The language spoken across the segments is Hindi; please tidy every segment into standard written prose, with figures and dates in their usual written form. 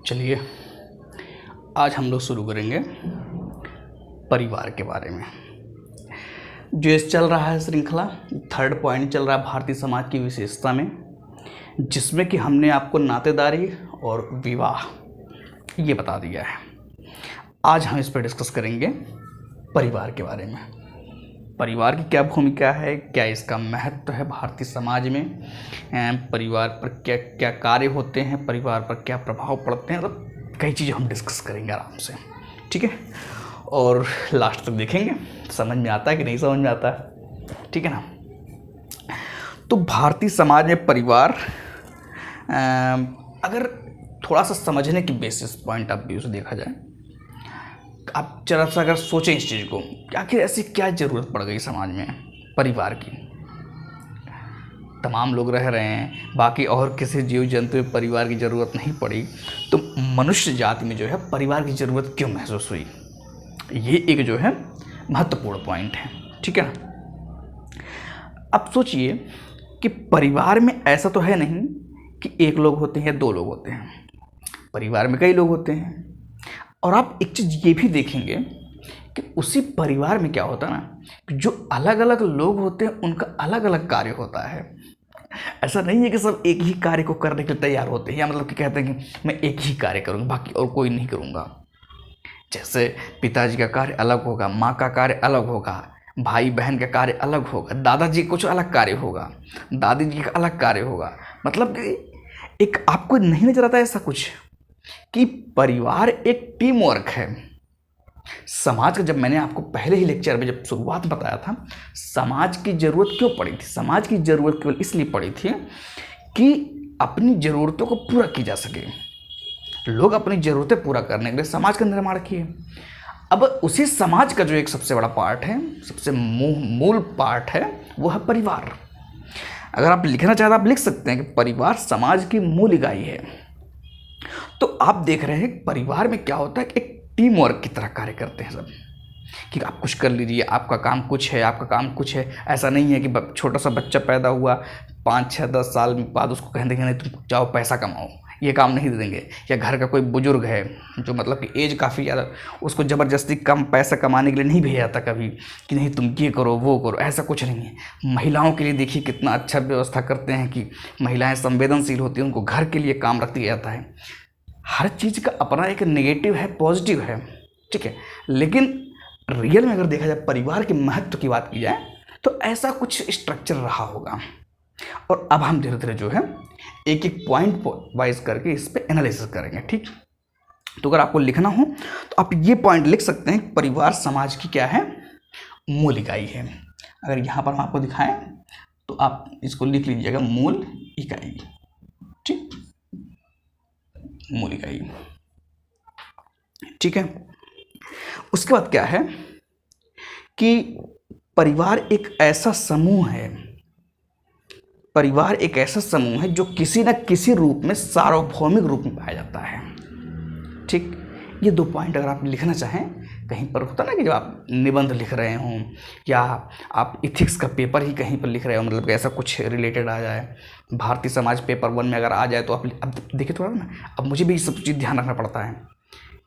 चलिए आज हम लोग शुरू करेंगे परिवार के बारे में। जो इस चल रहा है श्रृंखला, थर्ड पॉइंट चल रहा है भारतीय समाज की विशेषता में, जिसमें कि हमने आपको नातेदारी और विवाह ये बता दिया है। आज हम इस पर डिस्कस करेंगे परिवार के बारे में। परिवार की क्या भूमिका है, क्या इसका महत्व है भारतीय समाज में, परिवार पर क्या क्या कार्य होते हैं, परिवार पर क्या प्रभाव पड़ते हैं, मतलब कई चीज़ें हम डिस्कस करेंगे आराम से, ठीक है। और लास्ट तक देखेंगे समझ में आता है कि नहीं समझ में आता है, ठीक है ना। तो भारतीय समाज में परिवार अगर थोड़ा सा समझने की बेसिस पॉइंट ऑफ व्यू से देखा जाए, आप जरा सा अगर सोचें इस चीज़ को कि आखिर ऐसी क्या ज़रूरत पड़ गई समाज में परिवार की। तमाम लोग रह रहे हैं, बाकी और किसी जीव जंतु में परिवार की ज़रूरत नहीं पड़ी, तो मनुष्य जाति में जो है परिवार की ज़रूरत क्यों महसूस हुई, ये एक जो है महत्वपूर्ण पॉइंट है, ठीक है ना। अब सोचिए कि परिवार में ऐसा तो है नहीं कि एक लोग होते हैं या दो लोग होते हैं, परिवार में कई लोग होते हैं। और आप एक चीज़ ये भी देखेंगे कि उसी परिवार में क्या होता है ना, कि जो अलग अलग लोग होते हैं उनका अलग अलग कार्य होता है। ऐसा नहीं है कि सब एक ही कार्य को करने के लिए तैयार होते हैं, या मतलब कि कहते हैं कि मैं एक ही कार्य करूँगा बाकी और कोई नहीं करूँगा। जैसे पिताजी का कार्य अलग होगा, माँ का कार्य अलग होगा, भाई बहन का कार्य अलग होगा, दादाजी कुछ अलग कार्य होगा, दादी जी का अलग कार्य होगा। मतलब कि एक आपको नहीं नजर आता ऐसा कुछ कि परिवार एक टीम वर्क है। समाज का, जब मैंने आपको पहले ही लेक्चर में जब शुरुआत में बताया था, समाज की ज़रूरत क्यों पड़ी थी, समाज की ज़रूरत केवल इसलिए पड़ी थी कि अपनी ज़रूरतों को पूरा की जा सके। लोग अपनी ज़रूरतें पूरा करने के लिए समाज का निर्माण किए। अब उसी समाज का जो एक सबसे बड़ा पार्ट है, सबसे मूल पार्ट है, वो है परिवार। अगर आप लिखना चाहते हैं आप लिख सकते हैं कि परिवार समाज की मूल इकाई है। तो आप देख रहे हैं परिवार में क्या होता है कि एक टीम वर्क की तरह कार्य करते हैं सब, कि आप कुछ कर लीजिए, आपका काम कुछ है, आपका काम कुछ है। ऐसा नहीं है कि छोटा सा बच्चा पैदा हुआ 5, 6, 10 साल बाद उसको कह देंगे नहीं तुम जाओ पैसा कमाओ, ये काम नहीं दे देंगे। या घर का कोई बुजुर्ग है जो मतलब कि एज काफ़ी ज़्यादा, उसको ज़बरदस्ती कम पैसा कमाने के लिए नहीं भेजा जाता कभी कि नहीं तुम ये करो वो करो, ऐसा कुछ नहीं है। महिलाओं के लिए देखिए कितना अच्छा व्यवस्था करते हैं कि महिलाएं संवेदनशील होती हैं, उनको घर के लिए काम रख दिया जाता है। हर चीज़ का अपना एक नेगेटिव है, पॉजिटिव है, ठीक है। लेकिन रियल में अगर देखा जाए, परिवार के महत्व की बात की जाए, तो ऐसा कुछ स्ट्रक्चर रहा होगा। और अब हम धीरे धीरे जो है एक एक पॉइंट वाइज करके इस पर एनालिसिस करेंगे, ठीक। तो अगर आपको लिखना हो तो आप ये पॉइंट लिख सकते हैं, परिवार समाज की क्या है, मूल इकाई है। अगर यहाँ पर हम आपको दिखाएं तो आप इसको लिख लीजिएगा, मूल इकाई, ठीक, मूल इकाई, ठीक है। उसके बाद क्या है कि परिवार एक ऐसा समूह है, परिवार एक ऐसा समूह है जो किसी न किसी रूप में सार्वभौमिक रूप में पाया जाता है, ठीक। ये 2 पॉइंट अगर आप लिखना चाहें, कहीं पर होता ना कि जब आप निबंध लिख रहे हों या आप इथिक्स का पेपर ही कहीं पर लिख रहे हो, मतलब कि ऐसा कुछ रिलेटेड आ जाए, भारतीय समाज पेपर 1 में अगर आ जाए, तो आप अब देखिए थोड़ा ना, अब मुझे भी ये सब चीज़ ध्यान रखना पड़ता है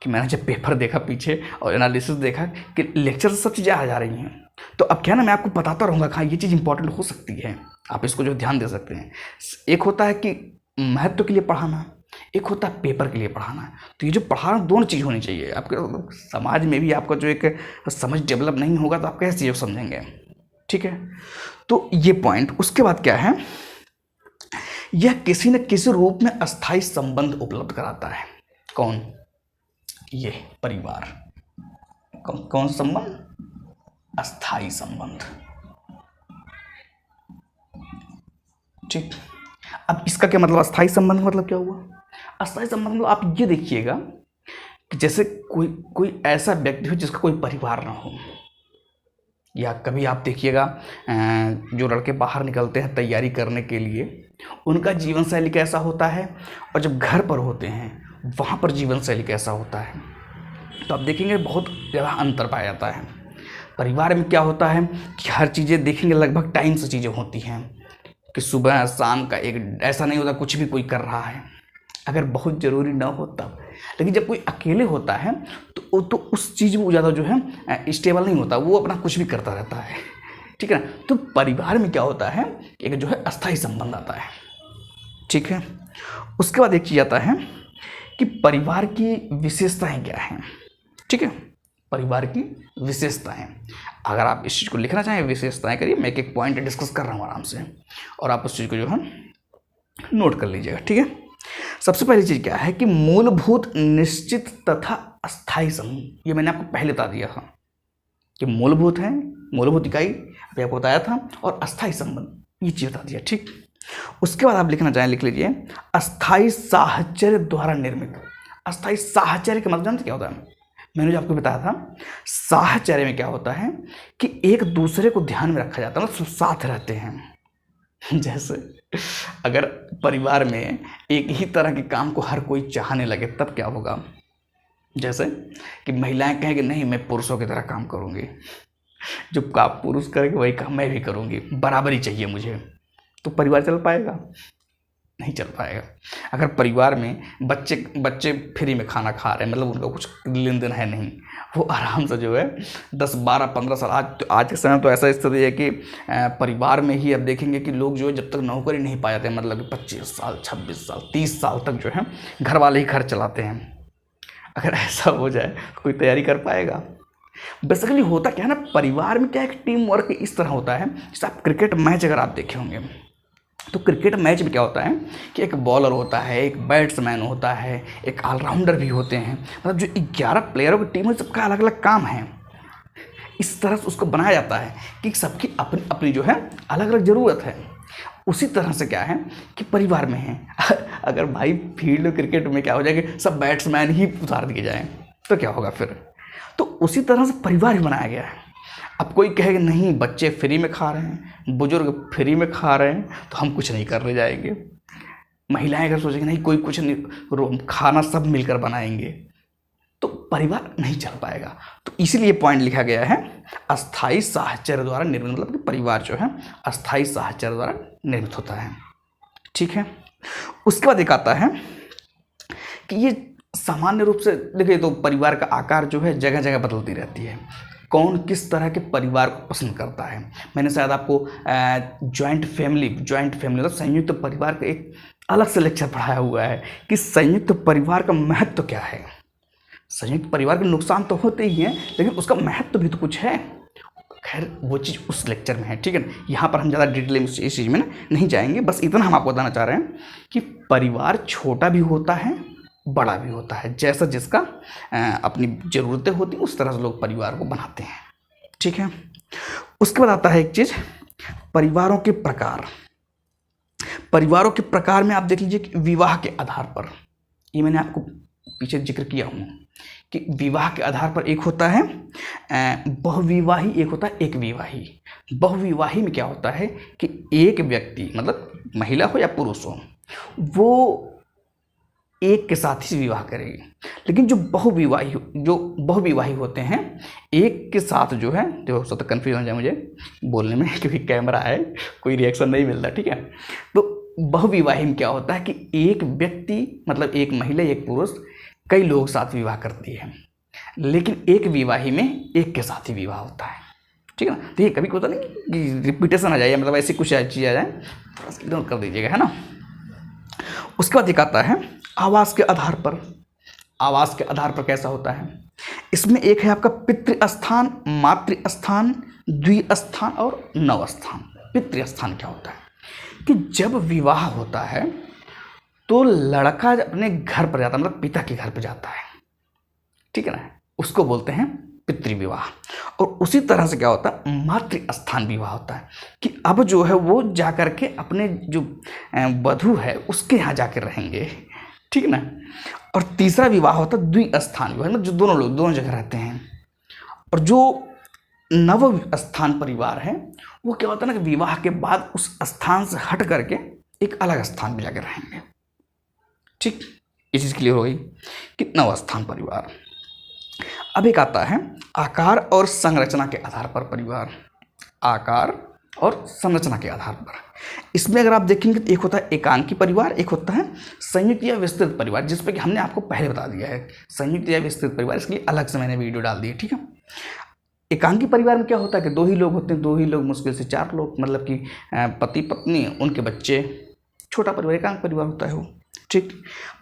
कि मैंने जब पेपर देखा पीछे और एनालिसिस देखा कि लेक्चर से सब चीज़ें आ जा रही हैं, तो अब क्या ना मैं आपको बताता रहूँगा हाँ ये चीज़ इंपॉर्टेंट हो सकती है, आप इसको जो ध्यान दे सकते हैं। एक होता है कि महत्व के लिए पढ़ाना, एक होता है पेपर के लिए पढ़ाना। तो ये जो पढ़ाना, दोनों चीज़ होनी चाहिए। आपके समाज में भी आपका जो एक समझ डेवलप नहीं होगा तो आप कैसे चीज़ों को समझेंगे, ठीक है। तो ये पॉइंट, उसके बाद क्या है, यह किसी न किसी रूप में अस्थायी संबंध उपलब्ध कराता है। कौन, ये परिवार। कौन संबंध, अस्थायी संबंध, ठीक। अब इसका क्या मतलब, अस्थायी संबंध मतलब क्या हुआ, अस्थायी संबंध मतलब आप ये देखिएगा कि जैसे कोई ऐसा व्यक्ति हो जिसका कोई परिवार ना हो, या कभी आप देखिएगा जो लड़के बाहर निकलते हैं तैयारी करने के लिए, उनका जीवन शैली कैसा होता है, और जब घर पर होते हैं वहाँ पर जीवन शैली कैसा होता है, तो आप देखेंगे बहुत ज़्यादा अंतर पाया जाता है। परिवार में क्या होता है कि हर चीज़ें देखेंगे लगभग टाइम से चीज़ें होती हैं, कि सुबह शाम का एक ऐसा नहीं होता कुछ भी कोई कर रहा है, अगर बहुत ज़रूरी ना हो तब। लेकिन जब कोई अकेले होता है तो उस चीज़ में ज़्यादा जो है स्टेबल नहीं होता, वो अपना कुछ भी करता रहता है, ठीक है ना। तो परिवार में क्या होता है, एक जो है अस्थायी संबंध आता है, ठीक है। उसके बाद एक चीज़ आता है कि परिवार की विशेषताएं क्या हैं, ठीक है। परिवार की विशेषताएं, अगर आप इस चीज़ को लिखना चाहें विशेषताएं करिए, मैं एक एक पॉइंट डिस्कस कर रहा हूँ आराम से, और आप उस चीज़ को जो है नोट कर लीजिएगा, ठीक है। सबसे पहली चीज़ क्या है कि मूलभूत, निश्चित तथा अस्थायी समूह। ये मैंने आपको पहले बता दिया था कि मूलभूत है, मूलभूत इकाई अभी आपको बताया था, और अस्थायी संबंध ये चीज़ बता दिया, ठीक। उसके बाद आप लिखना चाहें लिख लीजिए अस्थायी साहचर्य द्वारा निर्मित। अस्थायी साहचर्य का मतलब जानते क्या होता है, मैंने जो आपको बताया था, साहचर्य में क्या होता है कि एक दूसरे को ध्यान में रखा जाता है, मतलब साथ रहते हैं। जैसे अगर परिवार में एक ही तरह के काम को हर कोई चाहने लगे तब क्या होगा, जैसे कि महिलाएं कहें कि नहीं मैं पुरुषों की तरह काम करूंगी, जो काम पुरुष करेंगे वही काम मैं भी करूंगी, बराबरी चाहिए मुझे, तो परिवार चल पाएगा, नहीं चल पाएगा। अगर परिवार में बच्चे फ्री में खाना खा रहे हैं, मतलब उनका कुछ लेन देन है नहीं, वो आराम से जो है 10, 12, 15 साल, आज के समय तो ऐसा स्थिति है कि परिवार में ही अब देखेंगे कि लोग जो है जब तक नौकरी नहीं पा जाते, मतलब 25 साल, 26 साल, 30 साल तक जो है घर वाले ही घर चलाते हैं। अगर ऐसा हो जाए तो कोई तैयारी कर पाएगा। बेसिकली होता क्या है ना, परिवार में क्या एक टीम वर्क इस तरह होता है, जैसे आप क्रिकेट मैच अगर आप देखे होंगे तो क्रिकेट मैच में क्या होता है कि एक बॉलर होता है, एक बैट्समैन होता है, एक ऑलराउंडर भी होते हैं, मतलब जो 11 प्लेयरों की टीम है सबका अलग अलग काम है। इस तरह से उसको बनाया जाता है कि सबकी अपनी अपनी जो है अलग अलग ज़रूरत है। उसी तरह से क्या है कि परिवार में है, अगर भाई फील्ड क्रिकेट में क्या हो जाएगा, सब बैट्समैन ही उतार दिए जाएँ तो क्या होगा फिर। तो उसी तरह से परिवार ही बनाया गया है। अब कोई कहेगा नहीं बच्चे फ्री में खा रहे हैं, बुजुर्ग फ्री में खा रहे हैं, तो हम कुछ नहीं करने जाएंगे। महिलाएं अगर सोचेंगे नहीं कोई कुछ नहीं, खाना सब मिलकर बनाएंगे, तो परिवार नहीं चल पाएगा। तो इसीलिए पॉइंट लिखा गया है अस्थायी साहचर्य द्वारा निर्मित, मतलब कि परिवार जो है अस्थायी साहचर्य द्वारा निर्मित होता है, ठीक है। उसके बाद एक आता है कि ये सामान्य रूप से देखिए, तो परिवार का आकार जो है जगह जगह बदलती रहती है, कौन किस तरह के परिवार को पसंद करता है। मैंने शायद आपको जॉइंट फैमिली मतलब संयुक्त परिवार का एक अलग से लेक्चर पढ़ाया हुआ है कि संयुक्त परिवार का महत्व क्या है। संयुक्त परिवार के नुकसान तो होते ही हैं, लेकिन उसका महत्व भी तो कुछ है। खैर वो चीज़ उस लेक्चर में है, ठीक है ना। यहाँ पर हम ज़्यादा डिटेल में इस चीज़ में नहीं जाएंगे, बस इतना हम आपको बताना चाह रहे हैं कि परिवार छोटा भी होता है, बड़ा भी होता है, जैसा जिसका अपनी ज़रूरतें होती हैं उस तरह से लोग परिवार को बनाते हैं, ठीक है। उसके बाद आता है एक चीज़, परिवारों के प्रकार। परिवारों के प्रकार में आप देख लीजिए कि विवाह के आधार पर, ये मैंने आपको पीछे जिक्र किया हूँ कि विवाह के आधार पर एक होता है बहुविवाही, एक होता है एक विवाही। बहुविवाही में क्या होता है कि एक व्यक्ति, मतलब महिला हो या पुरुष हो, वो एक के साथ ही विवाह करेगी। लेकिन जो बहुविवाही होते हैं, एक के साथ जो है, देखो सब कन्फ्यूज हो जाए मुझे बोलने में क्योंकि कैमरा है, कोई रिएक्शन नहीं मिलता, ठीक है। तो बहुविवाही में क्या होता है कि एक व्यक्ति, मतलब एक महिला एक पुरुष कई लोगों के साथ विवाह करती है, लेकिन एक विवाही में एक के साथ ही विवाह होता है, ठीक है ना। तो ये कभी होता नहीं कि रिपीटेशन आ जाए, मतलब ऐसी कुछ चीज़ आ जाए, थोड़ा सा इग्नोर कर दीजिएगा, है ना। उसके बाद एक आता है आवास के आधार पर। आवास के आधार पर कैसा होता है, इसमें एक है आपका पितृस्थान, मातृस्थान, द्विस्थान और नवस्थान। पितृस्थान क्या होता है कि जब विवाह होता है तो लड़का अपने घर पर जाता है, मतलब पिता के घर पर जाता है, ठीक है ना, उसको बोलते हैं पितृविवाह। और उसी तरह से क्या होता है मातृस्थान विवाह होता है कि अब जो है वो जा कर के अपने जो वधू है उसके यहाँ जाकर रहेंगे, ठीक है ना। और तीसरा विवाह होता है द्विस्थान विवाह, मतलब जो दोनों लोग दोनों जगह रहते हैं। और जो नव स्थान परिवार है वो क्या होता है ना कि विवाह के बाद उस स्थान से हट करके एक अलग स्थान में जाकर रहेंगे, ठीक। ये चीज़ क्लियर हो गई कि नव स्थान परिवार। अब एक आता है आकार और संरचना के आधार पर परिवार। आकार और संरचना के आधार पर। इसमें अगर आप देखेंगे तो एक होता है एकांकी परिवार, एक होता है संयुक्त या विस्तृत परिवार, जिस पर कि हमने आपको पहले बता दिया है संयुक्त या विस्तृत परिवार, इसके लिए अलग से मैंने वीडियो डाल दी है, ठीक है। एकांकी परिवार में क्या होता है कि 2 ही लोग होते हैं, 2 ही लोग, मुश्किल से 4 लोग, मतलब कि पति पत्नी उनके बच्चे, छोटा परिवार एकांक परिवार होता है वो, ठीक।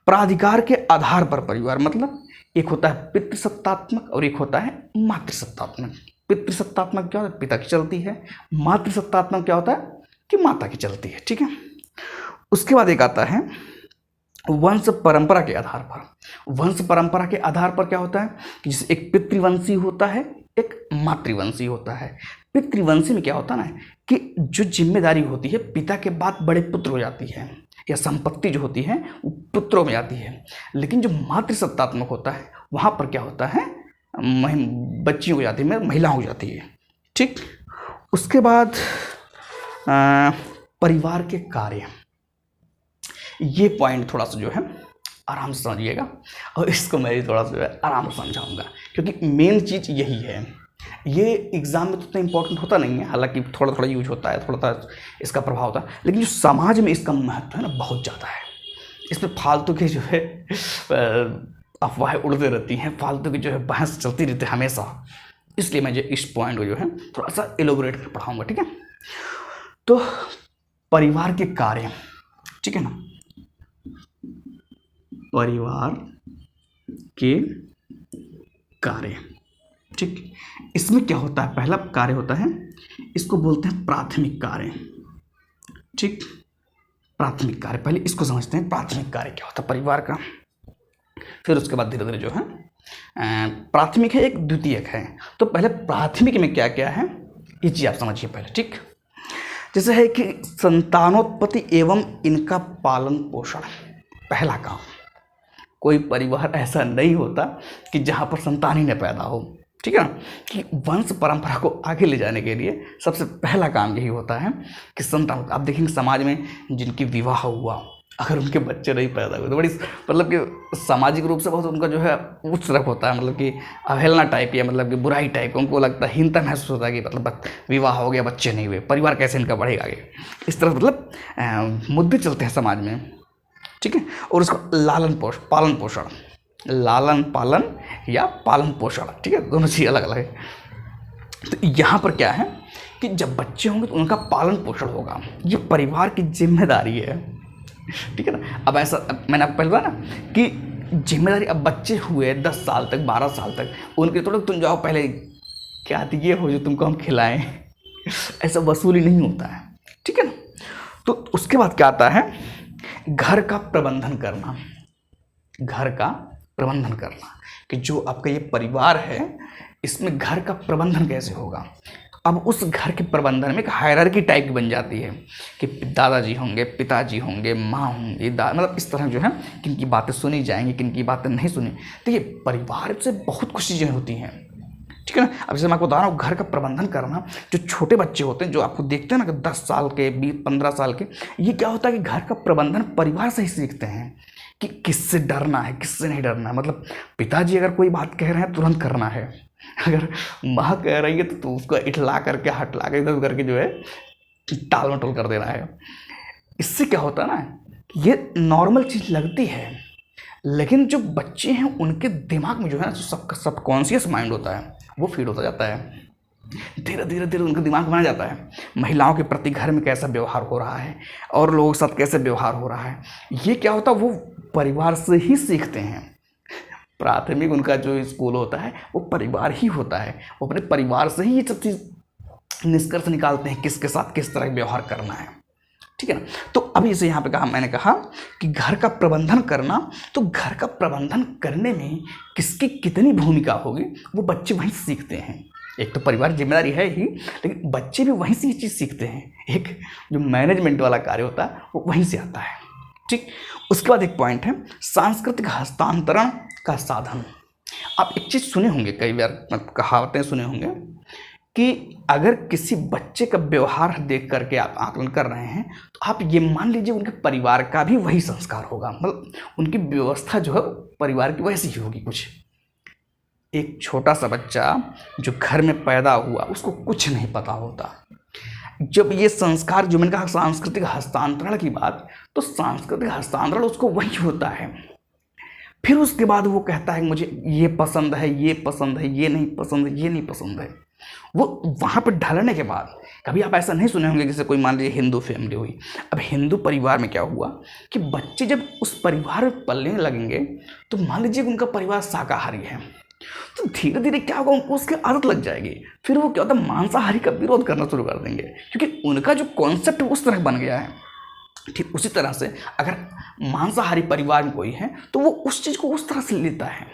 प्राधिकार के आधार पर परिवार, मतलब एक होता है पितृसत्तात्मक और एक होता है मातृसत्तात्मक। पितृसत्तात्मक क्या होता है, पिता की चलती है। मातृसत्तात्मक क्या होता है कि माता की चलती है, ठीक है। उसके बाद एक आता है वंश परंपरा के आधार पर। वंश परंपरा के आधार पर क्या होता है कि जैसे एक पितृवंशी होता है, एक मातृवंशी होता है। पितृवंशी में क्या होता है ना कि जो जिम्मेदारी होती है पिता के बाद बड़े पुत्र हो जाती है, या संपत्ति जो होती है वो पुत्रों में आती है। लेकिन जो मातृसत्तात्मक होता है वहाँ पर क्या होता है, बच्ची हो जाती है, महिला हो जाती है, ठीक। उसके बाद परिवार के कार्य, ये पॉइंट थोड़ा सा जो है आराम से समझिएगा, और इसको मैं भी थोड़ा सा जो है आराम से समझाऊंगा, क्योंकि मेन चीज़ यही है। ये एग्जाम में तो उतना इंपॉर्टेंट होता नहीं है, हालांकि थोड़ा थोड़ा यूज होता है, थोड़ा थोड़ा इसका प्रभाव होता है, लेकिन जो समाज में इसका महत्व है ना बहुत ज़्यादा है। इस पर फालतू के जो है अफवाहें उड़ते रहती हैं, फालतू की जो है बहस चलती रहती है हमेशा, इसलिए मैं जो इस पॉइंट को जो है थोड़ा सा एलोबरेट कर पढ़ाऊँगा, ठीक है। तो परिवार के कार्य, ठीक है ना, परिवार के कार्य, ठीक। इसमें क्या होता है, पहला कार्य होता है, इसको बोलते हैं प्राथमिक कार्य, ठीक। प्राथमिक कार्य, पहले इसको समझते हैं प्राथमिक कार्य क्या होता है परिवार का, फिर उसके बाद धीरे धीरे जो है प्राथमिक है, एक द्वितीयक है। तो पहले प्राथमिक में क्या क्या है ये चीज़ आप समझिए पहले, ठीक। जैसे है कि संतानोत्पत्ति एवं इनका पालन पोषण, पहला काम। कोई परिवार ऐसा नहीं होता कि जहाँ पर संतान ही न पैदा हो, ठीक है ना। कि वंश परंपरा को आगे ले जाने के लिए सबसे पहला काम यही होता है कि संतान। आप देखेंगे समाज में जिनकी विवाह हुआ, अगर उनके बच्चे नहीं पैदा हुए तो बड़ी मतलब कि सामाजिक रूप से बहुत उनका जो है उच्च रख होता है, मतलब कि अवहेलना टाइप या मतलब कि बुराई टाइप, उनको लगता है, हीनता महसूस होता है कि मतलब विवाह हो गया बच्चे नहीं हुए, परिवार कैसे इनका बढ़ेगा आगे, इस तरह मतलब मुद्दे चलते हैं समाज में, ठीक है। और उसको पालन पोषण, लालन पालन या पालन पोषण, ठीक है, दोनों चीज़ अलग अलग है। तो यहाँ पर क्या है कि जब बच्चे होंगे तो उनका पालन पोषण होगा, ये परिवार की जिम्मेदारी है, ठीक है ना। अब ऐसा मैंने आपको पहले बताया ना कि जिम्मेदारी, अब बच्चे हुए 10 साल तक 12 साल तक, उनके थोड़ा तुम जाओ पहले क्या दिए हो जो तुमको हम खिलाएं, ऐसा वसूली नहीं होता है, ठीक है ना। तो उसके बाद क्या आता है, घर का प्रबंधन करना। घर का प्रबंधन करना कि जो आपका ये परिवार है इसमें घर का प्रबंधन कैसे होगा। अब उस घर के प्रबंधन में एक हायरार्की टाइप की बन जाती है कि दादाजी होंगे, पिताजी होंगे, माँ होंगी, मतलब इस तरह जो है किन की बातें सुनी जाएंगी, किन की बातें नहीं सुनी। तो ये परिवार से बहुत कुछ चीज़ें होती हैं, ठीक है ना। अब जैसे मैं आपको बता रहा हूँ घर का प्रबंधन करना, जो छोटे बच्चे होते हैं जो आपको देखते हैं ना कि 10 साल के 20-15 साल के, ये क्या होता है कि घर का प्रबंधन परिवार से ही सीखते हैं कि किससे डरना है, किससे नहीं डरना है। मतलब पिताजी अगर कोई बात कह रहे हैं तुरंत करना है, अगर माँ कह रही है तो उसको इठला करके हटला के इधर करके जो है टाल मटोल कर देना है। इससे क्या होता है ना, ये नॉर्मल चीज़ लगती है, लेकिन जो बच्चे हैं उनके दिमाग में जो है ना सबकॉन्शियस माइंड होता है वो फीड होता जाता है, धीरे धीरे धीरे उनका दिमाग बना जाता है। महिलाओं के प्रति घर में कैसा व्यवहार हो रहा है और लोगों के साथ कैसे व्यवहार हो रहा है, ये क्या होता है वो परिवार से ही सीखते हैं। प्राथमिक उनका जो स्कूल होता है वो परिवार ही होता है, वो अपने परिवार से ही ये सब चीज़ निष्कर्ष निकालते हैं किसके साथ किस तरह व्यवहार करना है, ठीक है ना। तो अभी इसे यहाँ पे मैंने कहा कि घर का प्रबंधन करना, तो घर का प्रबंधन करने में किसकी कितनी भूमिका होगी वो बच्चे वहीं सीखते हैं। एक तो परिवार जिम्मेदारी है ही, लेकिन बच्चे भी वहीं से ये चीज़ सीखते हैं। एक जो मैनेजमेंट वाला कार्य होता है वो वहीं से आता है, ठीक। उसके बाद एक पॉइंट है सांस्कृतिक हस्तांतरण का साधन। आप एक चीज़ सुने होंगे, कई बार कहावतें सुने होंगे कि अगर किसी बच्चे का व्यवहार देख करके आप आकलन कर रहे हैं तो आप ये मान लीजिए उनके परिवार का भी वही संस्कार होगा, मतलब उनकी व्यवस्था जो है परिवार की वैसी ही होगी कुछ। एक छोटा सा बच्चा जो घर में पैदा हुआ उसको कुछ नहीं पता होता, जब ये संस्कार, जो मैंने कहा सांस्कृतिक हस्तांतरण की बात, तो सांस्कृतिक हस्तांतरण उसको वही होता है। फिर उसके बाद वो कहता है मुझे ये पसंद है, ये पसंद है, ये नहीं पसंद है, ये नहीं पसंद है। वो वहाँ पर ढलने के बाद, कभी आप ऐसा नहीं सुने होंगे, जैसे कोई मान लीजिए हिंदू फैमिली हुई, अब हिंदू परिवार में क्या हुआ कि बच्चे जब उस परिवार में पलने लगेंगे, तो मान लीजिए कि उनका परिवार शाकाहारी है, तो धीरे धीरे क्या होगा, उनको उसकी आदत लग जाएगी। फिर वो क्या होता है, मांसाहारी का विरोध करना शुरू कर देंगे, क्योंकि उनका जो कॉन्सेप्ट उस तरह बन गया है। ठीक उसी तरह से अगर मांसाहारी परिवार में कोई है तो वो उस चीज़ को उस तरह से लेता है।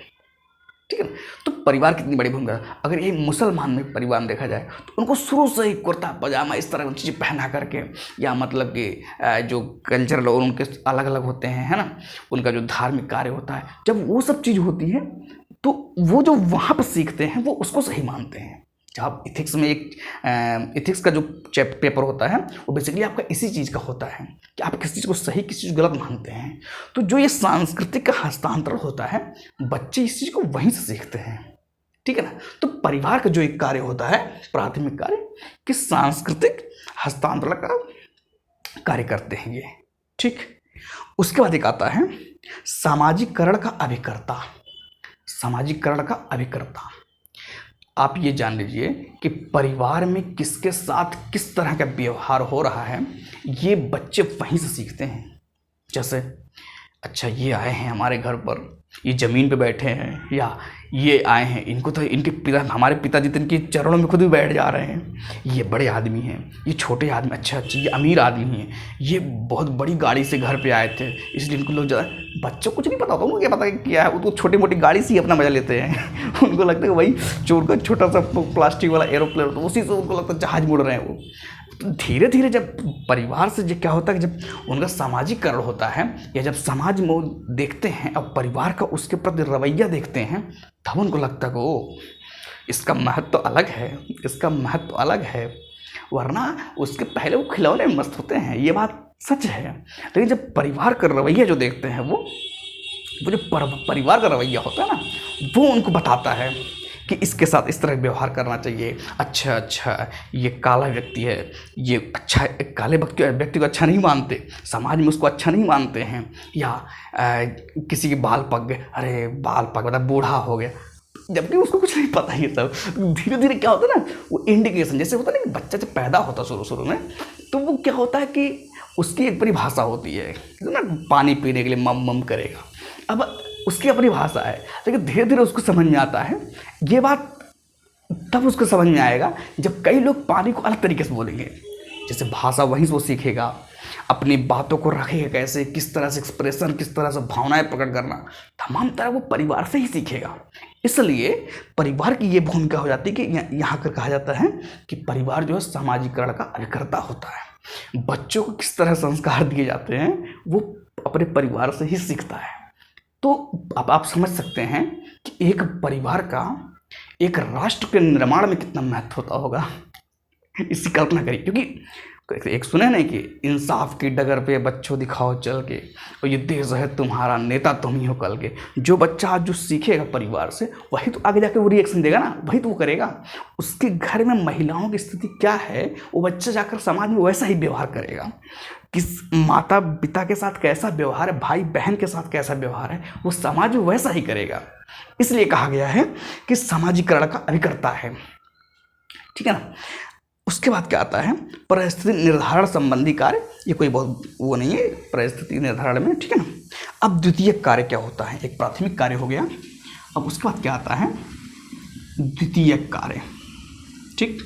ठीक है ना, तो परिवार कितनी बड़ी भूमिका। अगर ये मुसलमान में परिवार में देखा जाए तो उनको शुरू से ही कुर्ता पजामा इस तरह की चीज़ें पहना करके, या मतलब कि जो कल्चरल और उनके अलग अलग होते हैं, है ना, उनका जो धार्मिक कार्य होता है, जब वो सब चीज़ होती है तो वो जो वहाँ पर सीखते हैं वो उसको सही मानते हैं। जब इथिक्स में एक इथिक्स का जो पेपर होता है वो बेसिकली आपका इसी चीज़ का होता है कि आप किसी चीज़ को सही, किसी चीज़ को गलत मानते हैं। तो जो ये सांस्कृतिक का हस्तांतरण होता है, बच्चे इस चीज़ को वहीं से सीखते हैं। ठीक है ना, तो परिवार का जो एक कार्य होता है, प्राथमिक कार्य, कि सांस्कृतिक हस्तांतरण का कार्य करते हैं ये। ठीक, उसके बाद एक आता है सामाजिकरण का अभिकर्ता। सामाजिकरण का अभिकर्ता, आप ये जान लीजिए कि परिवार में किसके साथ किस तरह का व्यवहार हो रहा है, ये बच्चे वहीं से सीखते हैं। जैसे अच्छा ये आए हैं हमारे घर पर, ये ज़मीन पे बैठे हैं, या ये आए हैं, इनको तो इनके पिता, हमारे पिताजी तो इनके चरणों में खुद भी बैठ जा रहे हैं, ये बड़े आदमी हैं, ये छोटे आदमी, अच्छा ये अमीर आदमी हैं, ये बहुत बड़ी गाड़ी से घर पे आए थे, इसलिए इनको लोग ज़्यादा, बच्चों को कुछ नहीं पता होता, उनको क्या पता क्या है, वो तो छोटी मोटी गाड़ी से ही अपना मजा लेते हैं। उनको लगता है वही चोर का छोटा सा प्लास्टिक वाला एरोप्लेन, तो उसी से उनको लगता है जहाज मुड़ रहे हैं वो। तो धीरे धीरे जब परिवार से जो क्या होता है, जब उनका सामाजिकरण होता है, या जब समाज में वो देखते हैं और परिवार का उसके प्रति रवैया देखते हैं, तब उनको लगता है ओ इसका महत्व तो अलग है, इसका महत्व तो अलग है, वरना उसके पहले वो खिलौने में मस्त होते हैं, ये बात सच है। लेकिन जब परिवार का रवैया जो देखते हैं, वो जो परिवार का रवैया होता है ना, वो उनको बताता है कि इसके साथ इस तरह व्यवहार करना चाहिए। अच्छा ये काला व्यक्ति है, ये अच्छा, काले व्यक्ति को अच्छा नहीं मानते, समाज में उसको अच्छा नहीं मानते हैं, या किसी के बाल पक गए, अरे बाल पक मतलब बूढ़ा हो गया, जबकि उसको कुछ नहीं पता। ये सब धीरे धीरे क्या होता है ना, वो इंडिकेशन, जैसे होता है ना कि बच्चा जब पैदा होता है शुरू में, तो वो क्या होता है कि उसकी एक परिभाषा होती है ना, पानी पीने के लिए मम मम करेगा। अब उसकी अपनी भाषा है, लेकिन धीरे धीरे उसको समझ में आता है ये बात, तब उसको समझ में आएगा जब कई लोग पानी को अलग तरीके से बोलेंगे। जैसे भाषा वहीं से वो सीखेगा, अपनी बातों को रखेगा कैसे, किस तरह से एक्सप्रेशन, किस तरह से भावनाएं प्रकट करना, तमाम तरह वो परिवार से ही सीखेगा। इसलिए परिवार की ये भूमिका हो जाती है कि यहाँ कर कहा जाता है कि परिवार जो है सामाजिकरण का अभिकर्ता होता है। बच्चों को किस तरह संस्कार दिए जाते हैं वो अपने परिवार से ही सीखता है। तो अब आप समझ सकते हैं कि एक परिवार का एक राष्ट्र के निर्माण में कितना महत्व होता होगा, इसकी कल्पना करिए। क्योंकि एक सुने नहीं कि इंसाफ की डगर पे बच्चों दिखाओ चल के, और ये देश है तुम्हारा, नेता तुम ही हो कल के। जो बच्चा आज जो सीखेगा परिवार से, वही तो आगे जाकर वो रिएक्शन देगा ना, वही तो वो करेगा। उसके घर में महिलाओं की स्थिति क्या है, वो बच्चा जाकर समाज में वैसा ही व्यवहार करेगा। किस माता पिता के साथ कैसा व्यवहार है, भाई बहन के साथ कैसा व्यवहार है, वो समाज में वैसा ही करेगा। इसलिए कहा गया है कि सामाजिकरण का अभिकर्ता है। ठीक है ना। उसके बाद क्या आता है, परिस्थिति निर्धारण संबंधी कार्य। ये कोई बहुत वो नहीं है परिस्थिति निर्धारण में, ठीक है ना। अब द्वितीय कार्य क्या होता है, एक प्राथमिक कार्य हो गया, अब उसके बाद क्या आता है, द्वितीय कार्य। ठीक,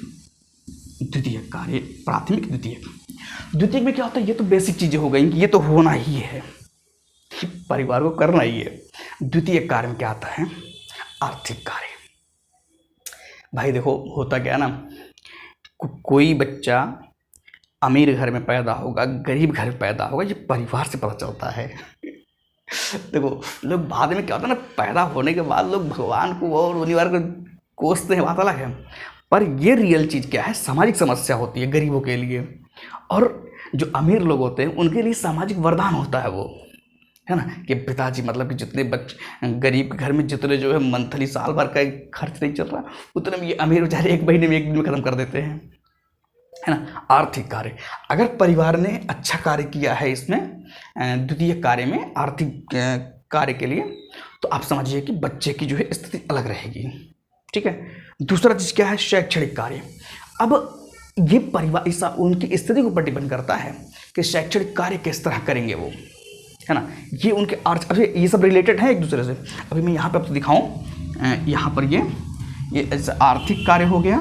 द्वितीय कार्य, प्राथमिक द्वितीय में क्या होता है, ये तो बेसिक चीजें हो गई कि ये तो होना ही है, परिवार को करना ही है। द्वितीय कार्य में क्या आता है, आर्थिक कार्य। भाई देखो होता क्या है ना, कोई बच्चा अमीर घर में पैदा होगा, गरीब घर में पैदा होगा, ये परिवार से पता चलता है। देखो लोग बाद में क्या होता है ना, पैदा होने के बाद लोग भगवान को और परिवार को कोसते हैं, बात अलग है, पर ये रियल चीज़ क्या है, सामाजिक समस्या होती है गरीबों के लिए। और जो अमीर लोग होते हैं उनके लिए सामाजिक वरदान होता है, वो है ना, कि पिताजी मतलब कि जितने बच्चे गरीब के घर में जितने जो है मंथली साल भर का खर्च नहीं चल रहा, उतने में ये अमीर बेचारे एक महीने में एक दिन में ख़त्म कर देते हैं। है ना। आर्थिक कार्य, अगर परिवार ने अच्छा कार्य किया है इसमें द्वितीय कार्य में आर्थिक कार्य के लिए, तो आप समझिए कि बच्चे की जो है स्थिति अलग रहेगी। ठीक है। दूसरा चीज क्या है, शैक्षणिक कार्य। अब ये परिवार इस उनकी स्थिति के ऊपर डिपेंड करता है कि शैक्षणिक कार्य किस तरह करेंगे वो, है ना। ये उनके अर्थ, अभी ये सब रिलेटेड है एक दूसरे से। अभी मैं यहाँ पे आपको दिखाऊं, यहाँ पर ये आर्थिक कार्य हो गया,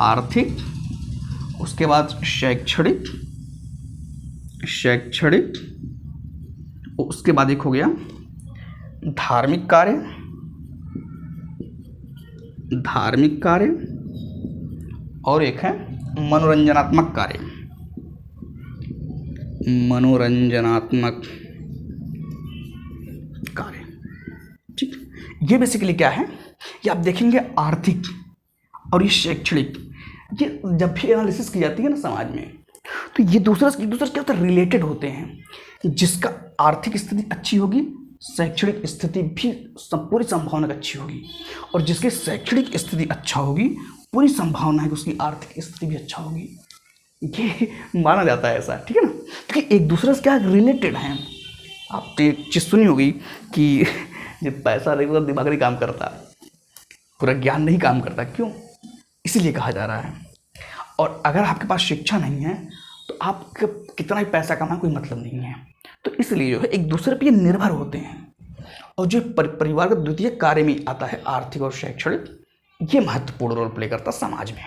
आर्थिक, उसके बाद शैक्षणिक, उसके बाद एक हो गया धार्मिक कार्य, और एक है मनोरंजनात्मक कार्य, ठीक। ये बेसिकली क्या है, ये आप देखेंगे आर्थिक और ये शैक्षणिक, ये जब भी एनालिसिस की जाती है ना समाज में, तो ये दूसरा क्या होता है, रिलेटेड होते हैं। जिसका आर्थिक स्थिति अच्छी होगी, शैक्षणिक स्थिति भी पूरी संभावना अच्छी होगी, और जिसकी शैक्षणिक स्थिति अच्छा होगी, पूरी संभावना है कि उसकी आर्थिक स्थिति भी अच्छा होगी। ये माना जाता है ऐसा, ठीक है ना, क्योंकि एक दूसरे से क्या रिलेटेड हैं। आपने एक चीज़ सुनी होगी कि जब पैसा नहीं तो दिमाग नहीं काम करता, पूरा ज्ञान नहीं काम करता। क्यों? इसीलिए कहा जा रहा है। और अगर आपके पास शिक्षा नहीं है तो आप कितना ही पैसा कमाए कोई मतलब नहीं है। तो इसलिए जो है एक दूसरे पे निर्भर होते हैं। और जो परिवार का द्वितीय कार्य में आता है आर्थिक और शैक्षणिक, ये महत्वपूर्ण रोल प्ले करता है समाज में।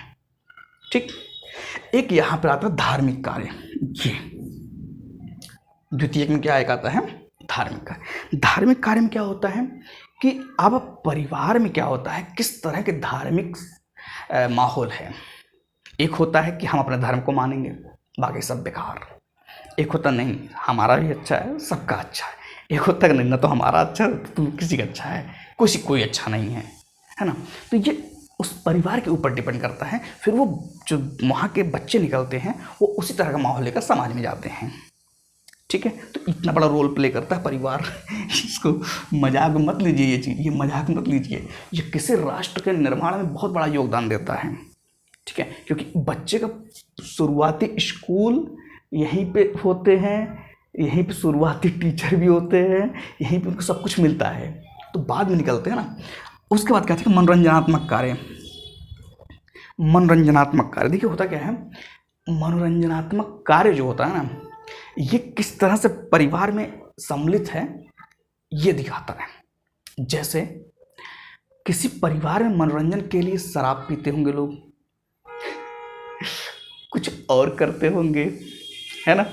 ठीक। एक यहाँ पर आता है धार्मिक कार्य। ये द्वितीय में क्या एक आता है, धार्मिक कार्य। धार्मिक कार्य में क्या होता है कि अब परिवार में क्या होता है, किस तरह के धार्मिक माहौल है। एक होता है कि हम अपने धर्म को मानेंगे, बाकी सब बेकार। एक होता नहीं, हमारा भी अच्छा है, सबका अच्छा है। एक होता है नहीं, ना तो हमारा अच्छा है तो किसी का अच्छा है, कोई अच्छा नहीं है ना। तो ये उस परिवार के ऊपर डिपेंड करता है। फिर वो जो वहाँ के बच्चे निकलते हैं वो उसी तरह का माहौल लेकर समाज में जाते हैं। ठीक है। तो इतना बड़ा रोल प्ले करता है परिवार। इसको मजाक मत लीजिए, ये चीज़, ये मजाक मत लीजिए। ये किसी राष्ट्र के निर्माण में बहुत बड़ा योगदान देता है। ठीक है। क्योंकि बच्चे का शुरुआती स्कूल यहीं पे होते हैं, यहीं पे शुरुआती टीचर भी होते हैं, यहीं पे उनको सब कुछ मिलता है। तो बाद में निकलते हैं ना। उसके बाद कहते हैं मनोरंजनात्मक कार्य। मनोरंजनात्मक कार्य देखिए होता क्या है, मनोरंजनात्मक कार्य जो होता है ना, ये किस तरह से परिवार में सम्मिलित है ये दिखाता है। जैसे किसी परिवार में मनोरंजन के लिए शराब पीते होंगे लोग, कुछ और करते होंगे, है ना,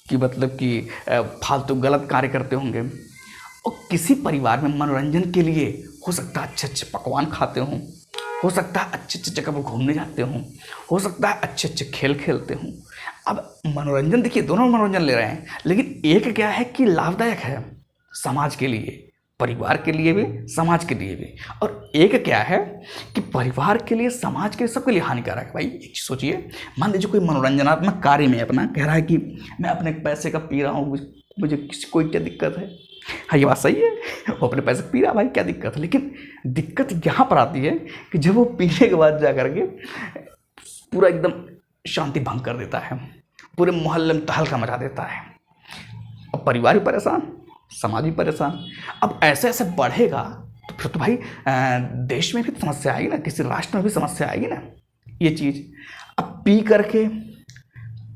कि मतलब कि फालतू गलत कार्य करते होंगे। और किसी परिवार में मनोरंजन के लिए हो सकता है अच्छे अच्छे पकवान खाते हों, हो सकता है अच्छे अच्छे जगह पर घूमने जाते हों, हो सकता है अच्छे अच्छे खेल खेलते हों। अब मनोरंजन देखिए, दोनों मनोरंजन ले रहे हैं, लेकिन एक क्या है कि लाभदायक है समाज के लिए, परिवार के लिए भी, समाज के लिए भी। और एक क्या है कि परिवार के लिए, समाज के लिए, सबके लिए हानिकारक है। भाई एक चीज़ सोचिए, मान लीजिए कोई मनोरंजनात्मक कार्य में अपना कह रहा है कि मैं अपने पैसे का पी रहा हूँ, मुझे कोई क्या दिक्कत है। हाँ ये बात सही है, वो अपने पैसे पी रहा, भाई क्या दिक्कत है। लेकिन दिक्कत यहाँ पर आती है कि जब वो पीने के बाद जा करके पूरा एकदम शांति भंग कर देता है, पूरे मोहल्ले में तहलका मचा देता है, और परिवार भी परेशान, समाज भी परेशान। अब ऐसे ऐसे बढ़ेगा तो फिर तो भाई देश में भी समस्या आएगी ना, किसी राष्ट्र में भी समस्या आएगी ना ये चीज़। अब पी करके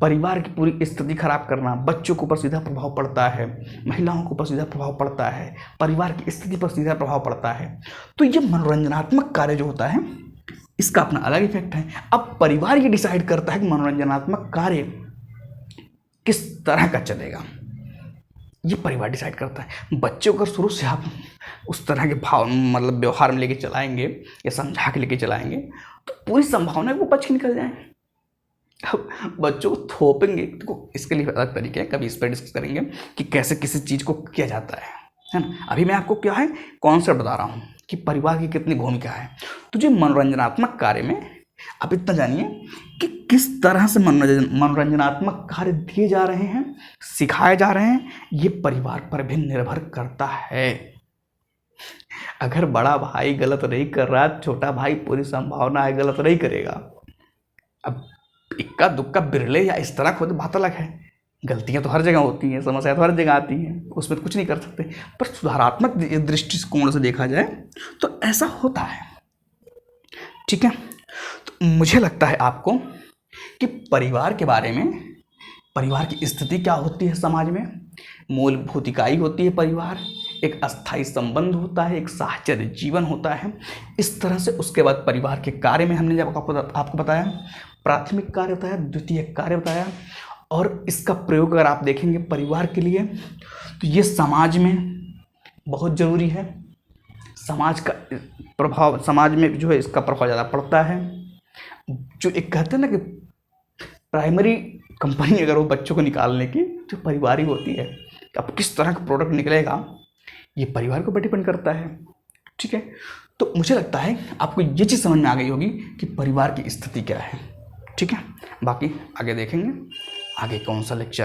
परिवार की पूरी स्थिति खराब करना, बच्चों के ऊपर सीधा प्रभाव पड़ता है, महिलाओं के ऊपर सीधा प्रभाव पड़ता है, परिवार की स्थिति पर सीधा प्रभाव पड़ता है। तो ये मनोरंजनात्मक कार्य जो होता है इसका अपना अलग इफेक्ट है। अब परिवार ये डिसाइड करता है कि मनोरंजनात्मक कार्य किस तरह का चलेगा, ये परिवार डिसाइड करता है। बच्चों को शुरू से आप उस तरह के भाव मतलब व्यवहार में लेके चलाएंगे या समझा के लेके चलाएंगे तो पूरी संभावना है वो बच के निकल जाए। अब बच्चों को थोपेंगे तो इसके लिए अलग तरीके हैं, कभी इस पर डिस्कस करेंगे कि कैसे किसी चीज़ को किया जाता है ना। अभी मैं आपको क्या है कॉन्सेप्ट बता रहा हूँ कि परिवार की कितनी भूमिका है। तो जो मनोरंजनात्मक कार्य में आप इतना जानिए कि किस तरह से मनोरंजनात्मक कार्य दिए जा रहे हैं, सिखाए जा रहे हैं, ये परिवार पर भी निर्भर करता है। अगर बड़ा भाई गलत नहीं कर रहा, छोटा भाई पूरी संभावना है गलत नहीं करेगा। अब इक्का दुक्का बिरले या इस तरह खुद बात अलग है, गलतियां तो हर जगह होती हैं, समस्या तो हर जगह आती हैं, उसमें तो कुछ नहीं कर सकते। पर सुधारात्मक दृष्टिकोण से देखा जाए तो ऐसा होता है। ठीक है, तो मुझे लगता है आपको कि परिवार के बारे में, परिवार की स्थिति क्या होती है समाज में, मूलभूत इकाई होती है परिवार, एक अस्थायी संबंध होता है, एक साहचर्य जीवन होता है। इस तरह से उसके बाद परिवार के कार्य में हमने जब आपको बताया, प्राथमिक कार्य बताया, द्वितीय कार्य बताया, और इसका प्रयोग अगर आप देखेंगे परिवार के लिए तो ये समाज में बहुत ज़रूरी है। समाज का प्रभाव, समाज में जो है इसका प्रभाव ज़्यादा पड़ता है। जो एक कहते हैं ना कि प्राइमरी कंपनी अगर वो बच्चों को निकालने की, जो परिवार ही होती है। अब किस तरह का प्रोडक्ट निकलेगा ये परिवार के ऊपर डिपेंड करता है। ठीक है, तो मुझे लगता है आपको ये चीज़ समझ में आ गई होगी कि परिवार की स्थिति क्या है। ठीक है, बाकी आगे देखेंगे आगे कौन सा लेक्चर